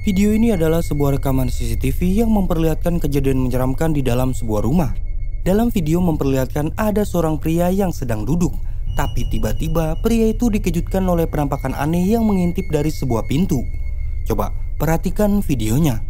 Video ini adalah sebuah rekaman CCTV yang memperlihatkan kejadian menyeramkan di dalam sebuah rumah. Dalam video memperlihatkan ada seorang pria yang sedang duduk, tapi tiba-tiba pria itu dikejutkan oleh penampakan aneh yang mengintip dari sebuah pintu. Coba perhatikan videonya.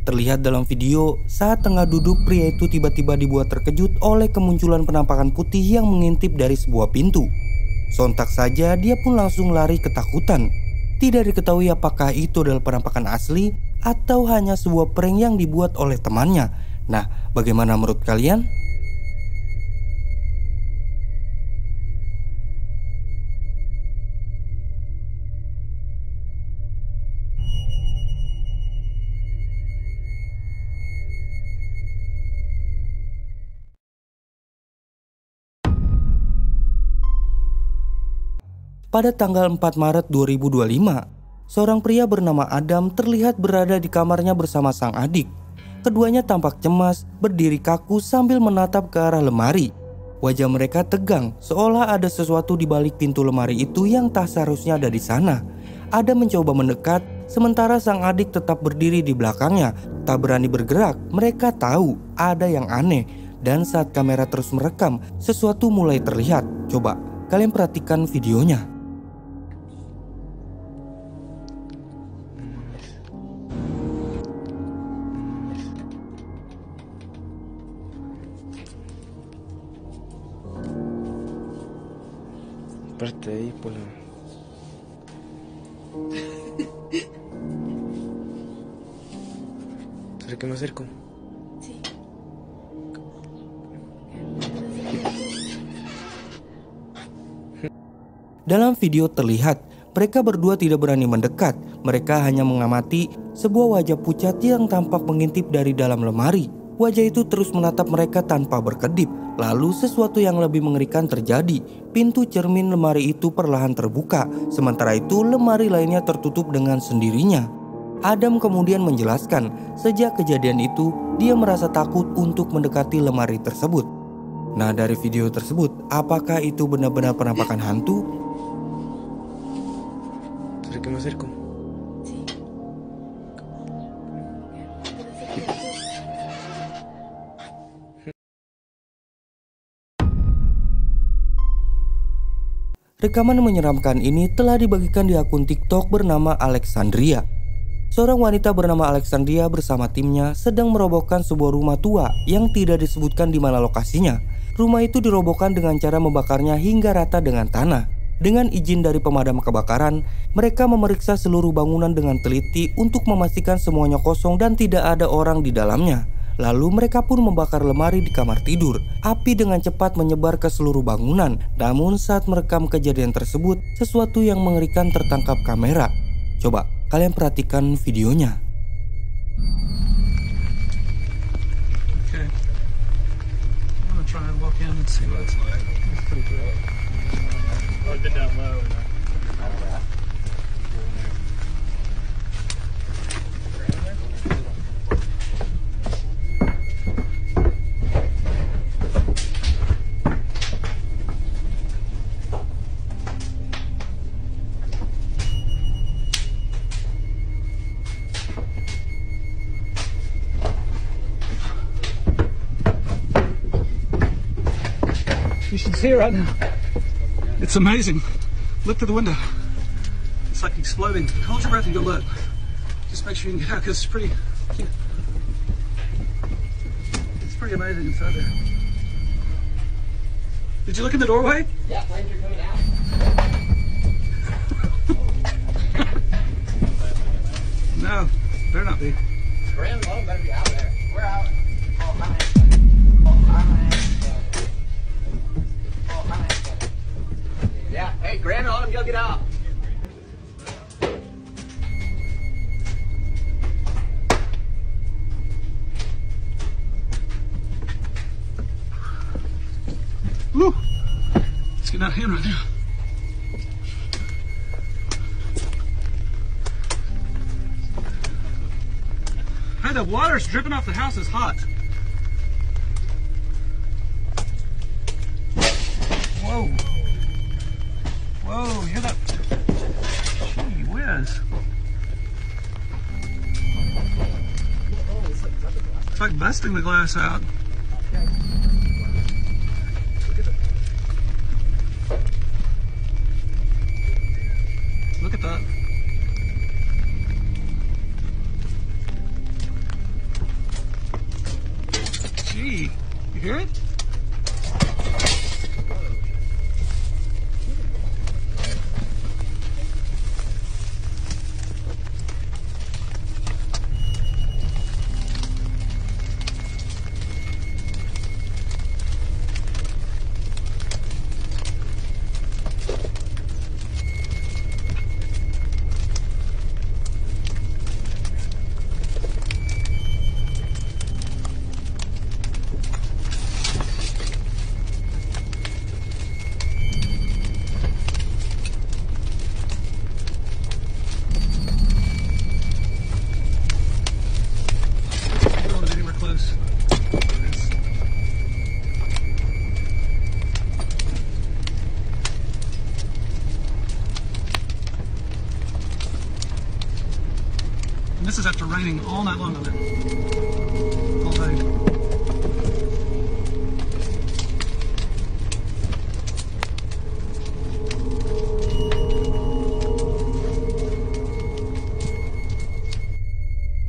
Terlihat dalam video, saat tengah duduk, pria itu tiba-tiba dibuat terkejut oleh kemunculan penampakan putih yang mengintip dari sebuah pintu. Sontak saja dia pun langsung lari ketakutan. Tidak diketahui apakah itu adalah penampakan asli atau hanya sebuah prank yang dibuat oleh temannya. Nah, bagaimana menurut kalian? Pada tanggal 4 Maret 2025, seorang pria bernama Adam terlihat berada di kamarnya bersama sang adik. Keduanya tampak cemas, berdiri kaku sambil menatap ke arah lemari. Wajah mereka tegang, seolah ada sesuatu di balik pintu lemari itu yang tak seharusnya ada di sana. Adam mencoba mendekat, sementara sang adik tetap berdiri di belakangnya, tak berani bergerak. Mereka tahu ada yang aneh, dan saat kamera terus merekam, sesuatu mulai terlihat. Coba kalian perhatikan videonya. Parte ahí por la... ¿Será que me acerco? Sí. Dalam video terlihat mereka berdua tidak berani mendekat. Mereka hanya mengamati sebuah wajah pucat yang tampak mengintip dari dalam lemari. Wajah itu terus menatap mereka tanpa berkedip. Lalu sesuatu yang lebih mengerikan terjadi. Pintu cermin lemari itu perlahan terbuka. Sementara itu lemari lainnya tertutup dengan sendirinya. Adam kemudian menjelaskan, sejak kejadian itu dia merasa takut untuk mendekati lemari tersebut. Nah, dari video tersebut, apakah itu benar-benar penampakan hantu? ¿Será que me acerco? Sí. Rekaman menyeramkan ini telah dibagikan di akun TikTok bernama Alexandria. Seorang wanita bernama Alexandria bersama timnya sedang merobohkan sebuah rumah tua yang tidak disebutkan di mana lokasinya. Rumah itu dirobohkan dengan cara membakarnya hingga rata dengan tanah. Dengan izin dari pemadam kebakaran, mereka memeriksa seluruh bangunan dengan teliti untuk memastikan semuanya kosong dan tidak ada orang di dalamnya. Lalu mereka pun membakar lemari di kamar tidur. Api dengan cepat menyebar ke seluruh bangunan. Namun saat merekam kejadian tersebut, sesuatu yang mengerikan tertangkap kamera. Coba kalian perhatikan videonya. Okay. I'm gonna try and walk in and see what it's like. It's pretty good. Oh, it's down low. You should see it right now. It's amazing. Look through the window. It's like exploding. Hold your breath and go look. Just make sure you can get out because it's pretty amazing inside there. Did you look in the doorway? Yeah, flames are coming out. No, better not be. Grand low better be out there. We're out. Oh, hi. Oh, hi. Oh, hi. Yeah, hey, Grand, let him go get out. Woo! It's getting out of hand right now. Hey, the water's dripping off the house is hot. Whoa. Whoa, you hear that? Gee whiz. It's like busting the glass out. Look at that. Gee, you hear it? And this is after raining all night long on it. All day.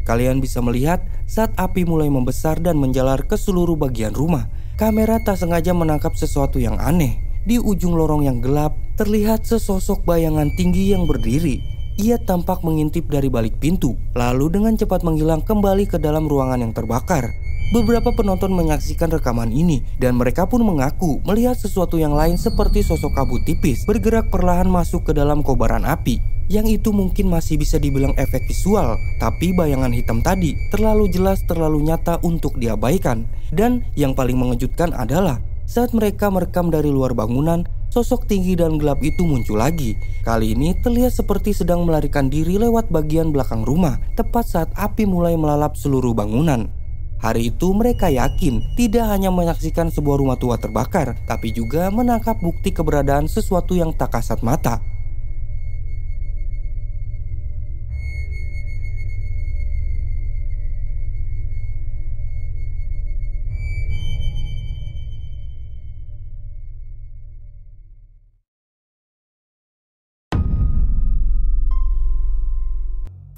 Kalian bisa melihat saat api mulai membesar dan menjalar ke seluruh bagian rumah. Kamera tak sengaja menangkap sesuatu yang aneh. Di ujung lorong yang gelap, terlihat sesosok bayangan tinggi yang berdiri. Ia tampak mengintip dari balik pintu, lalu dengan cepat menghilang kembali ke dalam ruangan yang terbakar. Beberapa penonton menyaksikan rekaman ini, dan mereka pun mengaku melihat sesuatu yang lain seperti sosok kabut tipis bergerak perlahan masuk ke dalam kobaran api. Yang itu mungkin masih bisa dibilang efek visual, tapi bayangan hitam tadi terlalu jelas, terlalu nyata untuk diabaikan. Dan yang paling mengejutkan adalah saat mereka merekam dari luar bangunan, sosok tinggi dan gelap itu muncul lagi. Kali ini terlihat seperti sedang melarikan diri lewat bagian belakang rumah, tepat saat api mulai melalap seluruh bangunan. Hari itu mereka yakin tidak hanya menyaksikan sebuah rumah tua terbakar, tapi juga menangkap bukti keberadaan sesuatu yang tak kasat mata.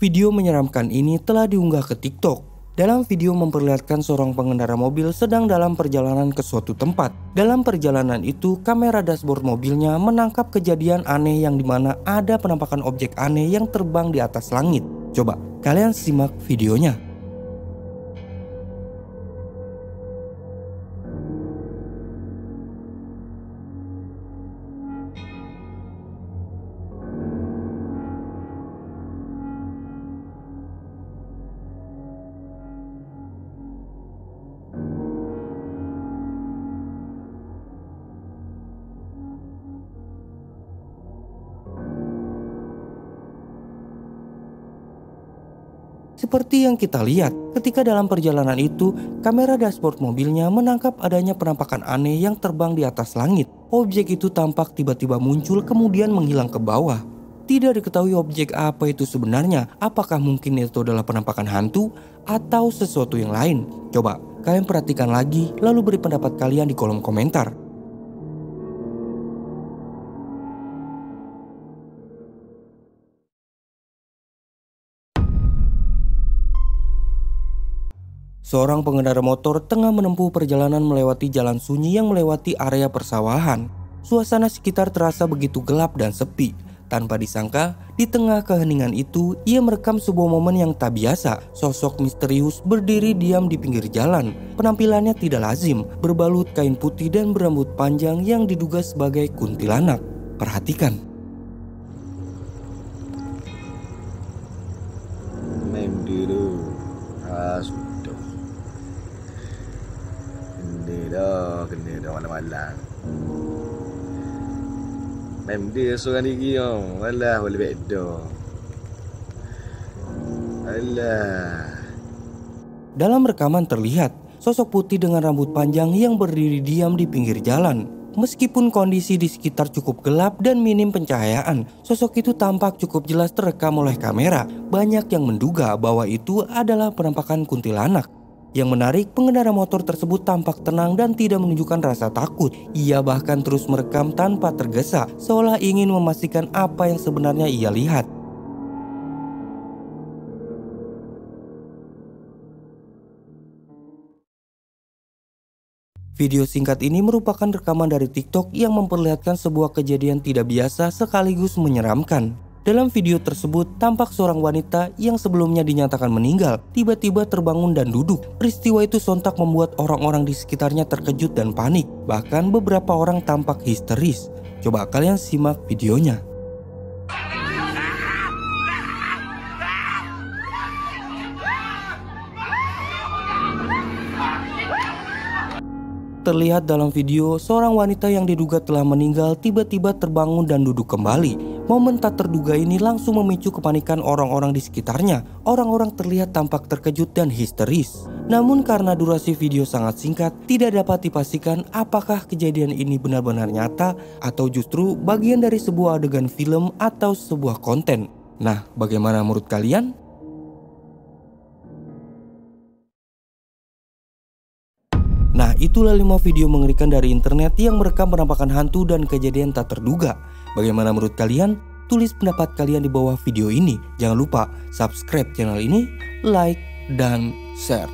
Video menyeramkan ini telah diunggah ke TikTok. Dalam video memperlihatkan seorang pengendara mobil sedang dalam perjalanan ke suatu tempat. Dalam perjalanan itu, kamera dashboard mobilnya menangkap kejadian aneh yang dimana ada penampakan objek aneh yang terbang di atas langit. Coba kalian simak videonya. Seperti yang kita lihat, ketika dalam perjalanan itu, kamera dashboard mobilnya menangkap adanya penampakan aneh yang terbang di atas langit. Objek itu tampak tiba-tiba muncul kemudian menghilang ke bawah. Tidak diketahui objek apa itu sebenarnya, apakah mungkin itu adalah penampakan hantu atau sesuatu yang lain. Coba kalian perhatikan lagi, lalu beri pendapat kalian di kolom komentar. Seorang pengendara motor tengah menempuh perjalanan melewati jalan sunyi yang melewati area persawahan. Suasana sekitar terasa begitu gelap dan sepi. Tanpa disangka, di tengah keheningan itu, ia merekam sebuah momen yang tak biasa. Sosok misterius berdiri diam di pinggir jalan. Penampilannya tidak lazim, berbalut kain putih dan berambut panjang yang diduga sebagai kuntilanak. Perhatikan. Mem dulu. Sudah. Kena dah malam-malam. Mem dia seorang diri tau. Alah boleh beda. Alah. Dalam rekaman terlihat sosok putih dengan rambut panjang yang berdiri diam di pinggir jalan. Meskipun kondisi di sekitar cukup gelap dan minim pencahayaan, sosok itu tampak cukup jelas terekam oleh kamera. Banyak yang menduga bahwa itu adalah penampakan kuntilanak. Yang menarik, pengendara motor tersebut tampak tenang dan tidak menunjukkan rasa takut. Ia bahkan terus merekam tanpa tergesa, seolah ingin memastikan apa yang sebenarnya ia lihat. Video singkat ini merupakan rekaman dari TikTok yang memperlihatkan sebuah kejadian tidak biasa sekaligus menyeramkan. Dalam video tersebut, tampak seorang wanita yang sebelumnya dinyatakan meninggal tiba-tiba terbangun dan duduk. Peristiwa itu sontak membuat orang-orang di sekitarnya terkejut dan panik. Bahkan beberapa orang tampak histeris. Coba kalian simak videonya. Terlihat dalam video, seorang wanita yang diduga telah meninggal tiba-tiba terbangun dan duduk kembali. Momen tak terduga ini langsung memicu kepanikan orang-orang di sekitarnya. Orang-orang terlihat tampak terkejut dan histeris. Namun karena durasi video sangat singkat, tidak dapat dipastikan apakah kejadian ini benar-benar nyata atau justru bagian dari sebuah adegan film atau sebuah konten. Nah, bagaimana menurut kalian? Nah, itulah 5 video mengerikan dari internet yang merekam penampakan hantu dan kejadian tak terduga. Bagaimana menurut kalian? Tulis pendapat kalian di bawah video ini. Jangan lupa subscribe channel ini, like, dan share.